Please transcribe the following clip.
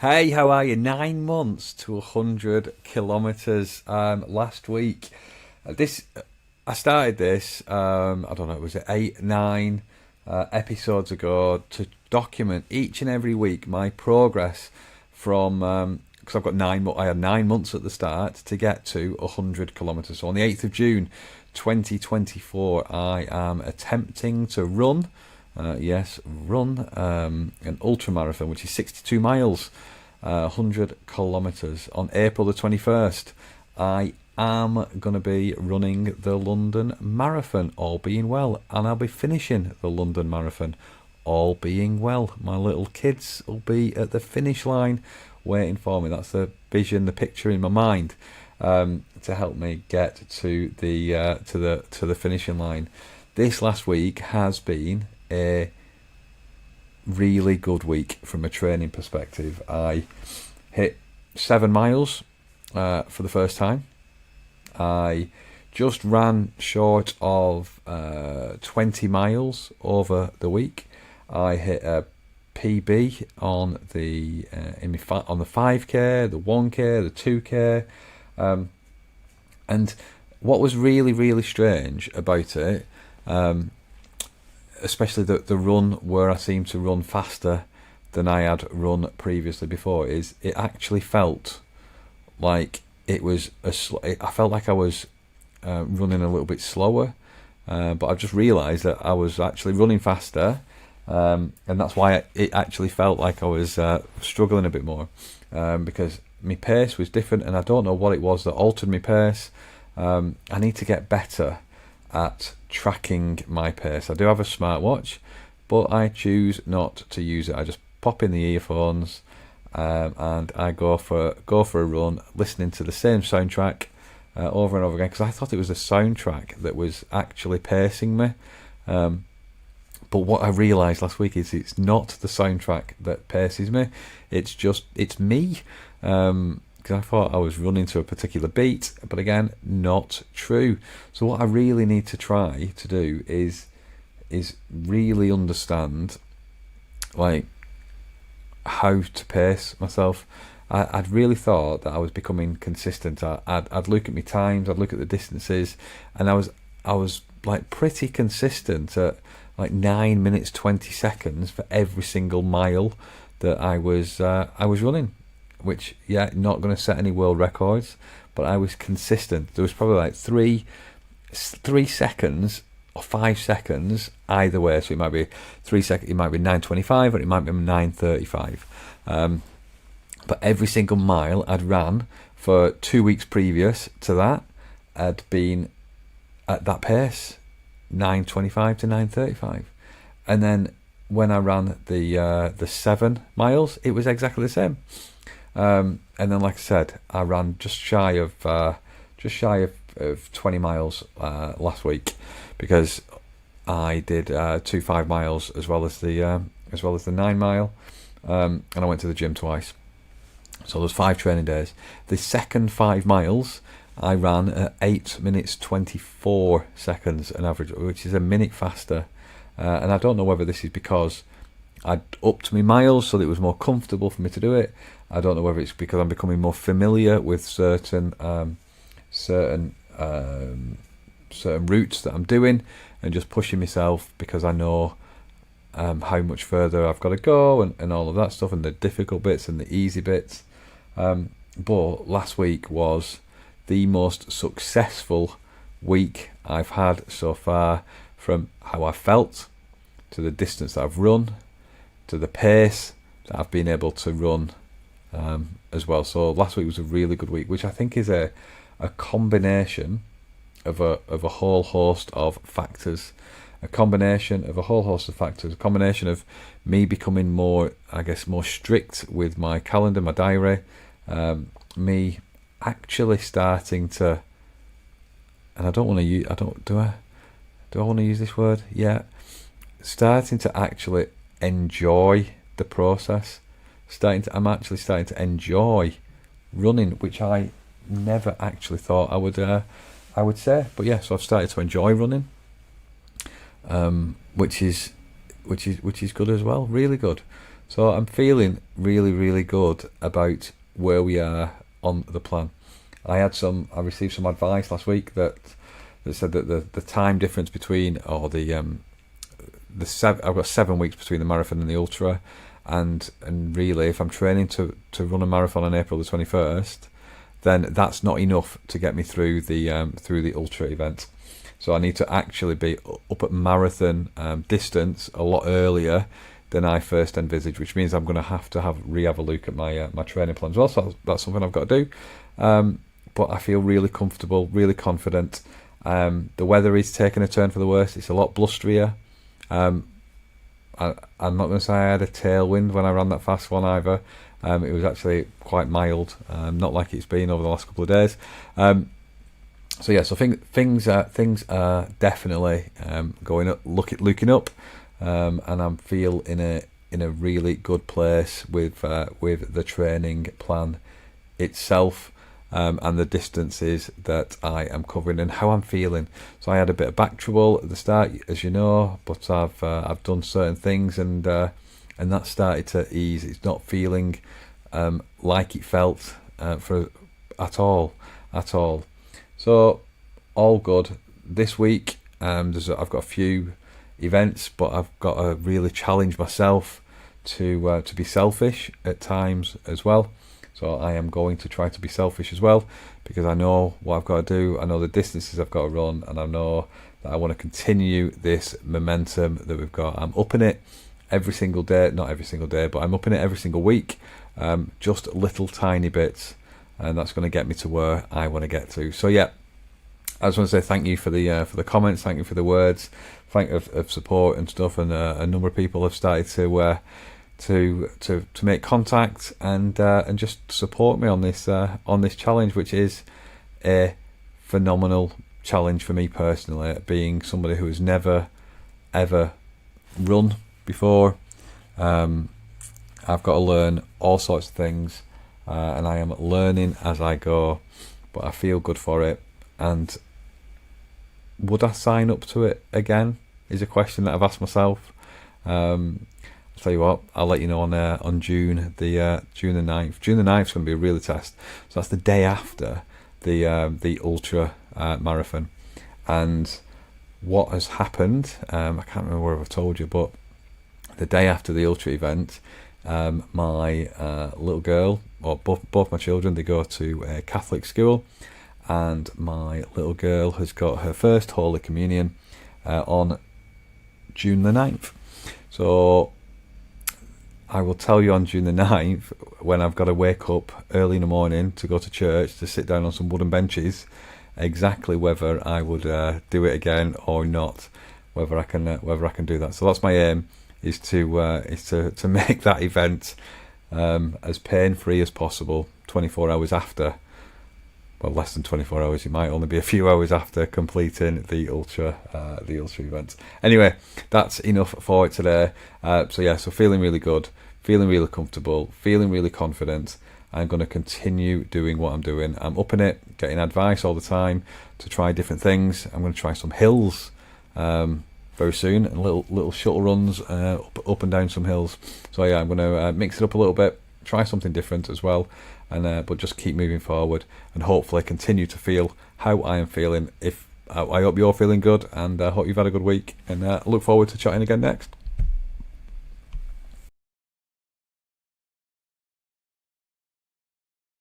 Hey, how are you? 9 months to 100 kilometers. Last week, this I started this. I don't know. Was it 8, 9 episodes ago to document each and every week my progress from because I've got I had 9 months at the start to get to 100 kilometers. So on the 8th of June, 2024, I am attempting to run. Yes, run an ultra marathon, which is 62 miles, 100 kilometres. On April the 21st, I am going to be running the London Marathon, all being well, and I'll be finishing the London Marathon, all being well. My little kids will be at the finish line waiting for me. That's the vision, the picture in my mind, to help me get to the finishing line. This last week has been a really good week from a training perspective. I hit 7 miles for the first time. I just ran short of 20 miles over the week. I hit a PB on the 5k, the 1k, the 2k, and what was really, really strange about it, especially the run where I seemed to run faster than I had run previously before, is it actually felt like it was I felt like I was running a little bit slower, but I just realised that I was actually running faster, and that's why it actually felt like I was struggling a bit more, because my pace was different, and I don't know what it was that altered my pace. I need to get better at tracking my pace. I do have a smartwatch, but I choose not to use it. I just pop in the earphones, and I go for a run, listening to the same soundtrack over and over again, because I thought it was the soundtrack that was actually pacing me. But what I realised last week is it's not the soundtrack that paces me. It's me. Because I thought I was running to a particular beat, but again, not true. So what I really need to try to do is really understand, like, how to pace myself. I'd really thought that I was becoming consistent. I'd look at my times, I'd look at the distances, and I was like pretty consistent at like 9 minutes 20 seconds for every single mile that I was running. Which, yeah, not going to set any world records, but I was consistent. There was probably like 3 seconds or 5 seconds either way. So it might be 3 seconds, it might be 9:25, or it might be 9:35. But every single mile I'd ran for 2 weeks previous to that had been at that pace, 9:25 to 9:35, and then when I ran the 7 miles, it was exactly the same. And then, like I said, I ran just shy of 20 miles last week, because I did 2 5 miles as well as the 9 mile, and I went to the gym twice. So there's 5 training days. The second 5 miles I ran at 8 minutes 24 seconds an average, which is a minute faster. And I don't know whether this is because I'd upped my miles so that it was more comfortable for me to do it. I don't know whether it's because I'm becoming more familiar with certain routes that I'm doing, and just pushing myself because I know how much further I've got to go, and all of that stuff, and the difficult bits and the easy bits. But last week was the most successful week I've had so far, from how I felt, to the distance that I've run, to the pace that I've been able to run as well. So last week was a really good week, which I think is a combination of a whole host of factors. A combination of me becoming more strict with my calendar, my diary, me actually starting to, and I want to use this word? Yeah. Starting to actually enjoy the process. I'm actually starting to enjoy running, which I never actually thought I would say. But yeah, so I've started to enjoy running, which is good as well, really good. So I'm feeling really, really good about where we are on the plan. I received some advice last week that said that the time difference between, or I've got 7 weeks between the marathon and the ultra, and really, if I'm training to run a marathon on April the 21st, then that's not enough to get me through the ultra event. So I need to actually be up at marathon distance a lot earlier than I first envisaged, which means I'm going to have a look at my training plan as well. So that's something I've got to do. But I feel really comfortable, really confident. The weather is taking a turn for the worse. It's a lot blusterier. I'm not going to say I had a tailwind when I ran that fast one either. It was actually quite mild, not like it's been over the last couple of days. So things are definitely going up, looking up, and I feel in a really good place with the training plan itself, and the distances that I am covering and how I'm feeling. So I had a bit of back trouble at the start, as you know, but I've done certain things and that started to ease. It's not feeling like it felt at all. So all good. This week, I've got a few events, but I've got to really challenge myself to be selfish at times as well. So I am going to try to be selfish as well, because I know what I've got to do. I know the distances I've got to run, and I know that I want to continue this momentum that we've got. I'm upping it every single day, not every single day, but I'm upping it every single week, just little tiny bits, and that's going to get me to where I want to get to. So yeah, I just want to say thank you for the comments, thank you for the words, thank you of support and stuff, and a number of people have started to make contact and just support me on this challenge, which is a phenomenal challenge for me personally, being somebody who has never ever run before. I've got to learn all sorts of things, and I am learning as I go, but I feel good for it. And would I sign up to it again is a question that I've asked myself. I'll tell you what, I'll let you know on June the 9th. June the 9th is going to be a real test. So that's the day after the ultra marathon. And what has happened, I can't remember where I've told you, but the day after the ultra event, my little girl, or both my children, they go to a Catholic school, and my little girl has got her first Holy Communion on June the 9th. So I will tell you on June the 9th, when I've got to wake up early in the morning to go to church, to sit down on some wooden benches, exactly whether I would do it again or not, whether I can do that. So that's my aim, is to make that event as pain-free as possible, 24 hours after. Well, less than 24 hours. It might only be a few hours after completing the ultra event. Anyway, that's enough for it today. So feeling really good, feeling really comfortable, feeling really confident. I'm going to continue doing what I'm doing. I'm upping it, getting advice all the time to try different things. I'm going to try some hills very soon, and little shuttle runs up and down some hills. So yeah, I'm going to mix it up a little bit, try something different as well. But just keep moving forward, and hopefully continue to feel how I am feeling. I hope you're feeling good, and I hope you've had a good week, and look forward to chatting again next.